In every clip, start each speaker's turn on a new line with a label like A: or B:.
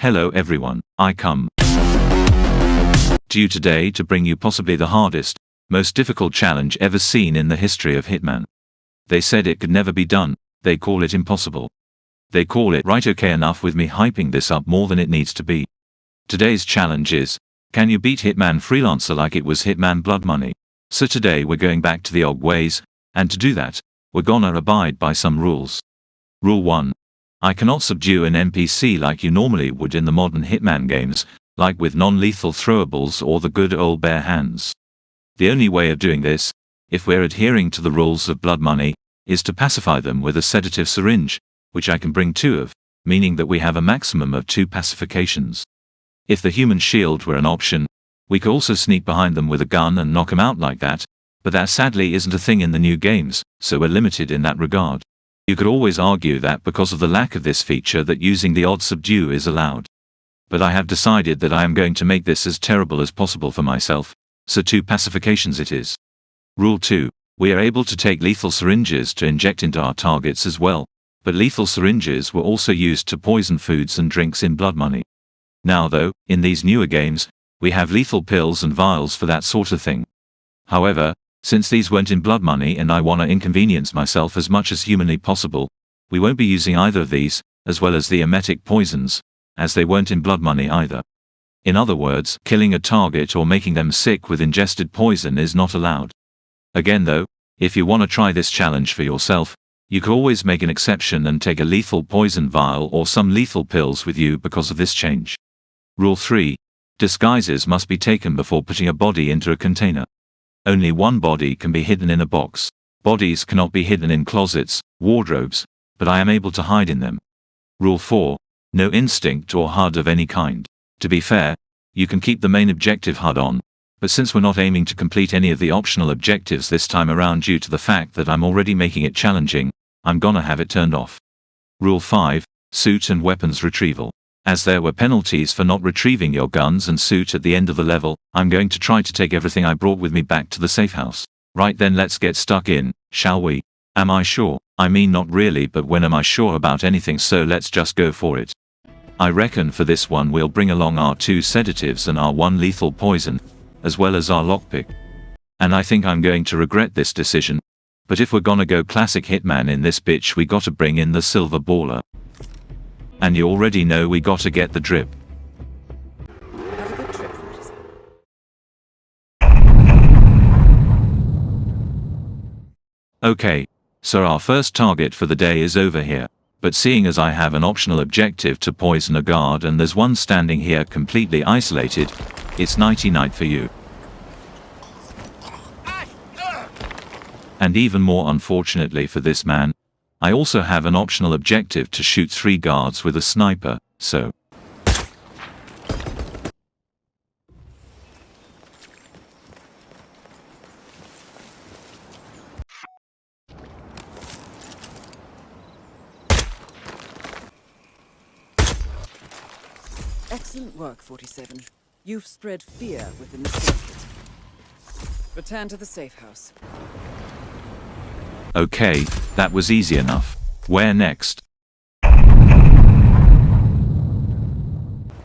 A: Hello everyone, I come to you today to bring you possibly the hardest, most difficult challenge ever seen in the history of Hitman. They said it could never be done, they call it impossible. They call it right. Okay, enough with me hyping this up more than it needs to be. Today's challenge is, can you beat Hitman Freelancer like it was Hitman Blood Money? So today we're going back to the old ways, and to do that, we're gonna abide by some rules. Rule 1. I cannot subdue an NPC like you normally would in the modern Hitman games, like with non-lethal throwables or the good old bare hands. The only way of doing this, if we're adhering to the rules of Blood Money, is to pacify them with a sedative syringe, which I can bring 2 of, meaning that we have a maximum of 2 pacifications. If the human shield were an option, we could also sneak behind them with a gun and knock them out like that, but that sadly isn't a thing in the new games, so we're limited in that regard. You could always argue that because of the lack of this feature that using the odd subdue is allowed. But I have decided that I am going to make this as terrible as possible for myself, so 2 pacifications it is. Rule 2. We are able to take lethal syringes to inject into our targets as well, but lethal syringes were also used to poison foods and drinks in Blood Money. Now though, in these newer games, we have lethal pills and vials for that sort of thing. However, since these weren't in Blood Money and I want to inconvenience myself as much as humanly possible, we won't be using either of these, as well as the emetic poisons, as they weren't in Blood Money either. In other words, killing a target or making them sick with ingested poison is not allowed. Again though, if you want to try this challenge for yourself, you could always make an exception and take a lethal poison vial or some lethal pills with you because of this change. Rule 3. Disguises must be taken before putting a body into a container. Only one body can be hidden in a box. Bodies cannot be hidden in closets, wardrobes, but I am able to hide in them. Rule 4. No instinct or HUD of any kind. To be fair, you can keep the main objective HUD on, but since we're not aiming to complete any of the optional objectives this time around due to the fact that I'm already making it challenging, I'm gonna have it turned off. Rule 5. Suit and weapons retrieval. As there were penalties for not retrieving your guns and suit at the end of the level, I'm going to try to take everything I brought with me back to the safe house. Right then, let's get stuck in, shall we? Am I sure? I mean, not really, but when am I sure about anything, so let's just go for it. I reckon for this one we'll bring along our 2 sedatives and our 1 lethal poison, as well as our lockpick. And I think I'm going to regret this decision, but if we're gonna go classic Hitman in this bitch, we gotta bring in the silver baller. And you already know we gotta get the drip.
B: Have a good trip.
A: Okay, so our first target for the day is over here, but seeing as I have an optional objective to poison a guard and there's one standing here completely isolated, it's nighty-night for you. And even more unfortunately for this man, I also have an optional objective to shoot 3 guards with a sniper, so.
B: Excellent work, 47. You've spread fear within the circuit. Return to the safe house.
A: Okay, that was easy enough. Where next?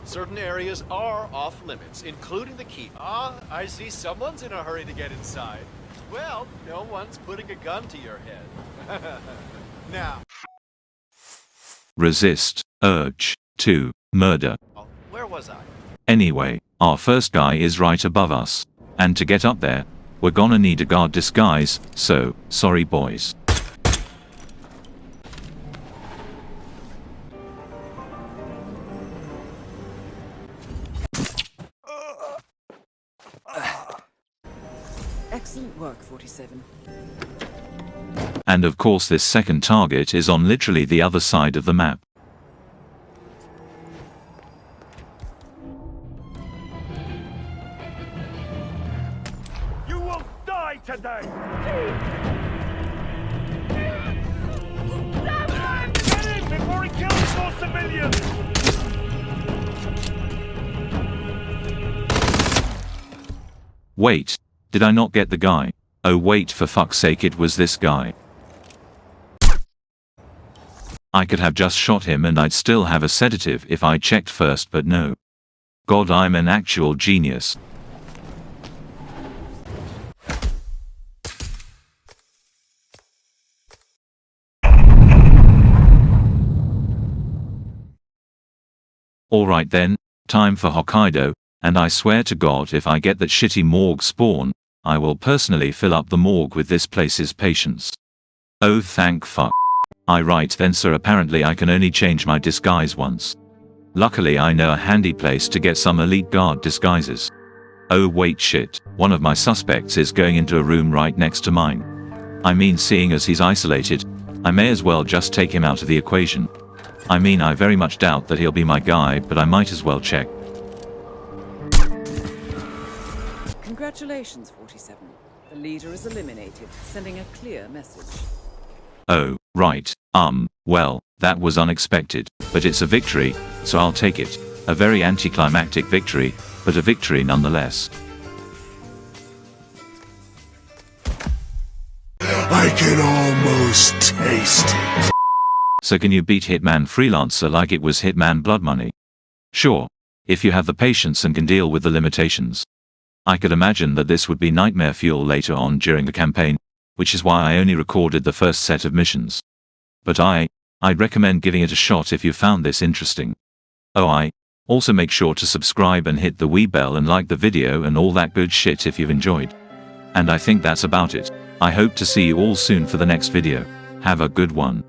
C: Certain areas are off limits, including the keep. Ah, I see someone's in a hurry to get inside. Well, no one's putting a gun to your head. Now.
A: Resist, urge, to, murder.
C: Oh, where was I?
A: Anyway, our first guy is right above us. And to get up there, we're gonna need a guard disguise, so, sorry boys.
B: Excellent work, 47.
A: And of course this second target is on literally the other side of the map.
D: You will die today! Get in before he kills those civilians!
A: Wait, did I not get the guy? Oh wait, for fuck's sake, it was this guy. I could have just shot him and I'd still have a sedative if I checked first, but no. God, I'm an actual genius. Alright then, time for Hokkaido, and I swear to God if I get that shitty morgue spawn, I will personally fill up the morgue with this place's patients. Oh thank fuck. Right then sir, apparently I can only change my disguise once. Luckily I know a handy place to get some elite guard disguises. Oh wait shit, one of my suspects is going into a room right next to mine. I mean, seeing as he's isolated, I may as well just take him out of the equation. I mean, I very much doubt that he'll be my guy, but I might as well check.
B: Congratulations, 47. The leader is eliminated, sending a clear message.
A: Oh, right, well, that was unexpected, but it's a victory, so I'll take it. A very anticlimactic victory, but a victory nonetheless.
E: I can almost taste it.
A: So can you beat Hitman Freelancer like it was Hitman Blood Money? Sure, if you have the patience and can deal with the limitations. I could imagine that this would be nightmare fuel later on during the campaign, which is why I only recorded the first set of missions. But I'd recommend giving it a shot if you found this interesting. Oh, also make sure to subscribe and hit the wee bell and like the video and all that good shit if you've enjoyed. And I think that's about it. I hope to see you all soon for the next video. Have a good one.